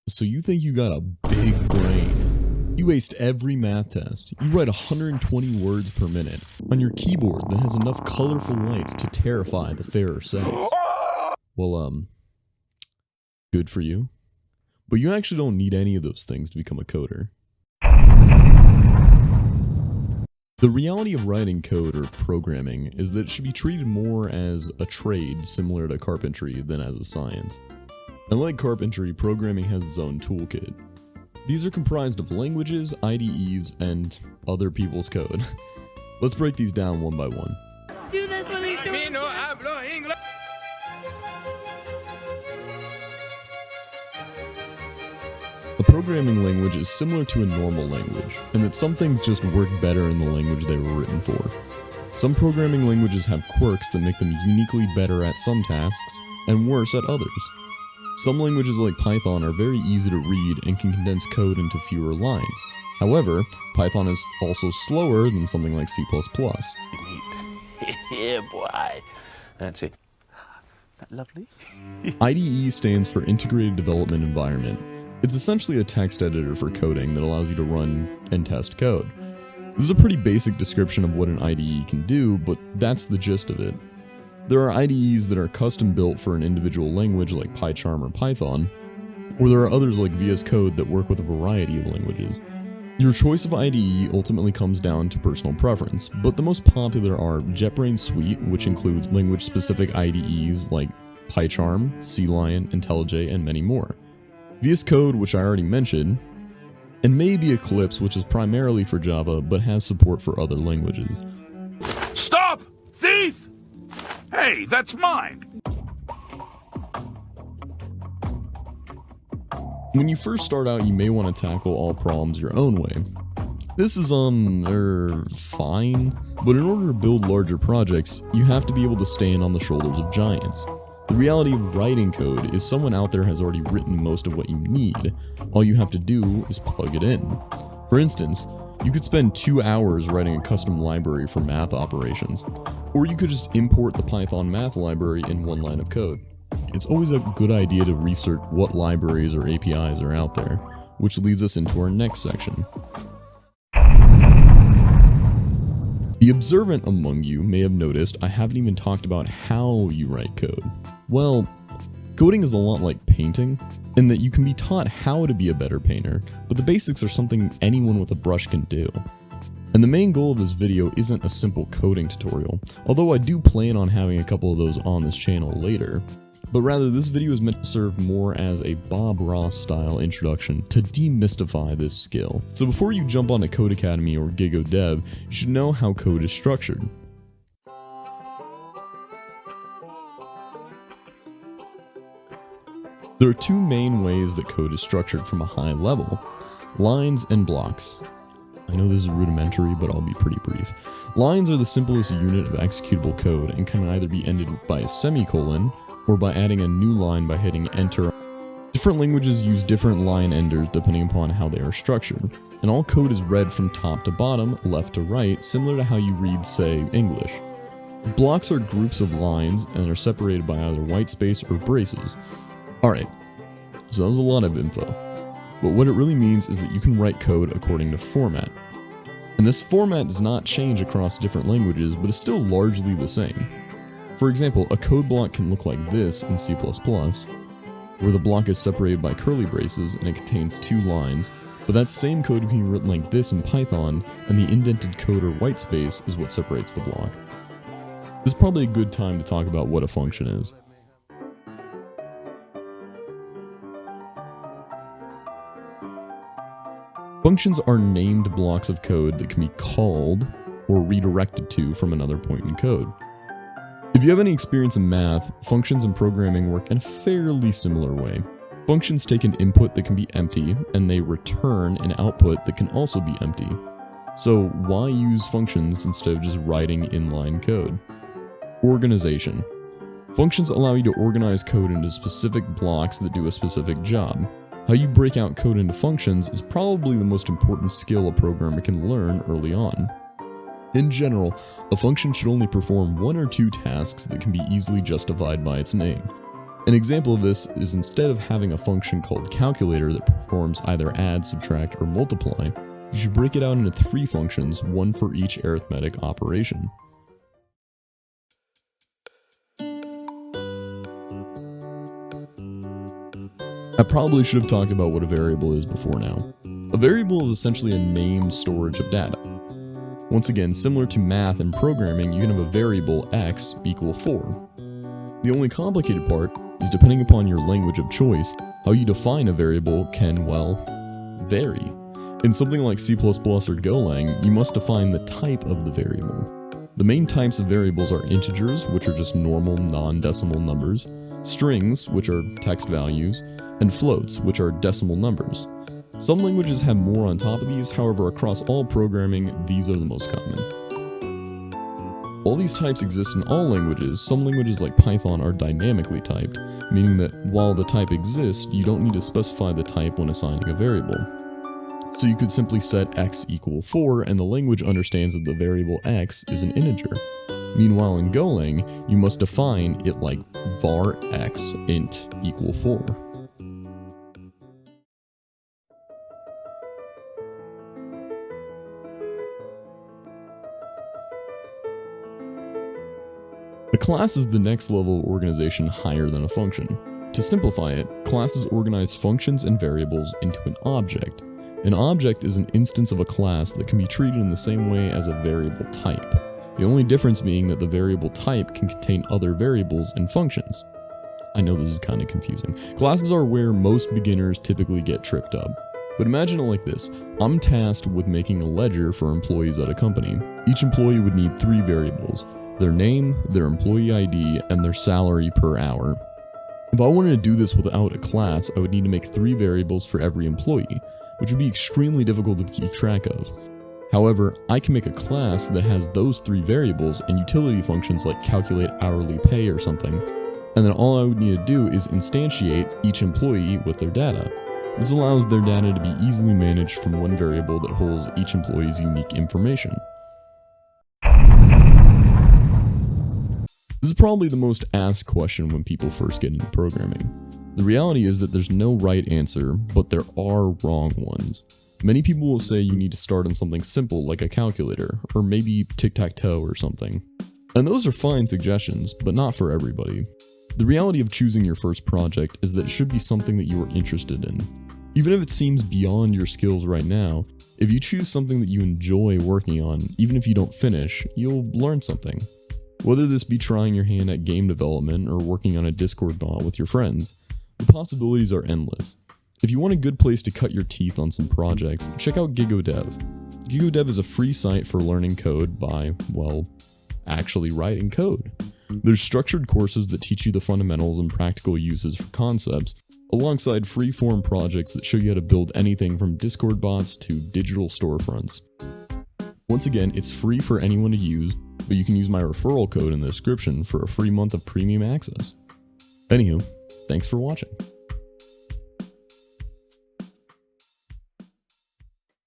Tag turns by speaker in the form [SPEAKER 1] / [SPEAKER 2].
[SPEAKER 1] So you think you got a big brain. You aced every math test. You write 120 words per minute on your keyboard that has enough colorful lights to terrify the fairer sex. Well, good for you. But you actually don't need any of those things to become a coder. The reality of writing code or programming is that it should be treated more as a trade similar to carpentry than as a science. Unlike carpentry, programming has its own toolkit. These are comprised of languages, IDEs, and other people's code. Let's break these down one by one.
[SPEAKER 2] Do this when he's doing
[SPEAKER 3] no hablo inglés.
[SPEAKER 1] A programming language is similar to a normal language, in that some things just work better in the language they were written for. Some programming languages have quirks that make them uniquely better at some tasks, and worse at others. Some languages like Python are very easy to read and can condense code into fewer lines. However, Python is also slower than something like C++.
[SPEAKER 4] Yeah, boy. That's it. That lovely?
[SPEAKER 1] IDE stands for Integrated Development Environment. It's essentially a text editor for coding that allows you to run and test code. This is a pretty basic description of what an IDE can do, but that's the gist of it. There are IDEs that are custom built for an individual language like PyCharm or Python, or there are others like VS Code that work with a variety of languages. Your choice of IDE ultimately comes down to personal preference, but the most popular are JetBrains Suite, which includes language-specific IDEs like PyCharm, CLion, IntelliJ, and many more. VS Code, which I already mentioned, and maybe Eclipse, which is primarily for Java, but has support for other languages.
[SPEAKER 3] Stop! Thief! Hey, that's mine!
[SPEAKER 1] When you first start out, you may want to tackle all problems your own way. This is, fine, but in order to build larger projects, you have to be able to stand on the shoulders of giants. The reality of writing code is someone out there has already written most of what you need. All you have to do is plug it in. For instance, you could spend 2 hours writing a custom library for math operations, or you could just import the Python math library in one line of code. It's always a good idea to research what libraries or APIs are out there, which leads us into our next section. The observant among you may have noticed I haven't even talked about how you write code. Well, coding is a lot like painting, in that you can be taught how to be a better painter, but the basics are something anyone with a brush can do. And the main goal of this video isn't a simple coding tutorial, although I do plan on having a couple of those on this channel later. But rather, this video is meant to serve more as a Bob Ross style introduction to demystify this skill. So before you jump onto Code Academy or GIGO Dev, you should know how code is structured. There are two main ways that code is structured from a high level: lines and blocks. I know this is rudimentary, but I'll be pretty brief. Lines are the simplest unit of executable code and can either be ended by a semicolon or by adding a new line by hitting enter. Different languages use different line enders depending upon how they are structured, and all code is read from top to bottom, left to right, similar to how you read, say, English. Blocks are groups of lines and are separated by either white space or braces. Alright, so that was a lot of info, but what it really means is that you can write code according to format. And this format does not change across different languages, but is still largely the same. For example, a code block can look like this in C++, where the block is separated by curly braces and it contains 2 lines, but that same code can be written like this in Python, and the indented code or white space is what separates the block. This is probably a good time to talk about what a function is. Functions are named blocks of code that can be called or redirected to from another point in code. If you have any experience in math, functions and programming work in a fairly similar way. Functions take an input that can be empty, and they return an output that can also be empty. So why use functions instead of just writing inline code? Organization. Functions allow you to organize code into specific blocks that do a specific job. How you break out code into functions is probably the most important skill a programmer can learn early on. In general, a function should only perform 1 or 2 tasks that can be easily justified by its name. An example of this is instead of having a function called calculator that performs either add, subtract, or multiply, you should break it out into 3 functions, one for each arithmetic operation. I probably should have talked about what a variable is before now. A variable is essentially a named storage of data. Once again, similar to math and programming, you can have a variable x equal 4. The only complicated part is depending upon your language of choice, how you define a variable can, well, vary. In something like C++ or Golang, you must define the type of the variable. The main types of variables are integers, which are just normal non-decimal numbers, strings, which are text values, and floats, which are decimal numbers. Some languages have more on top of these, however, across all programming, these are the most common. While these types exist in all languages, some languages like Python are dynamically typed, meaning that while the type exists, you don't need to specify the type when assigning a variable. So you could simply set x equal 4 and the language understands that the variable x is an integer. Meanwhile in Golang, you must define it like var x int equal 4. A class is the next level of organization higher than a function. To simplify it, classes organize functions and variables into an object. An object is an instance of a class that can be treated in the same way as a variable type. The only difference being that the variable type can contain other variables and functions. I know this is kind of confusing. Classes are where most beginners typically get tripped up. But imagine it like this. I'm tasked with making a ledger for employees at a company. Each employee would need 3 variables: their name, their employee ID, and their salary per hour. If I wanted to do this without a class, I would need to make 3 variables for every employee, which would be extremely difficult to keep track of. However, I can make a class that has those 3 variables and utility functions like calculate hourly pay or something, and then all I would need to do is instantiate each employee with their data. This allows their data to be easily managed from one variable that holds each employee's unique information. This is probably the most asked question when people first get into programming. The reality is that there's no right answer, but there are wrong ones. Many people will say you need to start on something simple like a calculator, or maybe tic-tac-toe or something. And those are fine suggestions, but not for everybody. The reality of choosing your first project is that it should be something that you are interested in. Even if it seems beyond your skills right now, if you choose something that you enjoy working on, even if you don't finish, you'll learn something. Whether this be trying your hand at game development or working on a Discord bot with your friends, the possibilities are endless. If you want a good place to cut your teeth on some projects, check out GIGO Dev. GIGO Dev is a free site for learning code by, well, actually writing code. There's structured courses that teach you the fundamentals and practical uses for concepts, alongside free-form projects that show you how to build anything from Discord bots to digital storefronts. Once again, it's free for anyone to use, but you can use my referral code in the description for a free month of premium access. Anywho, thanks for watching.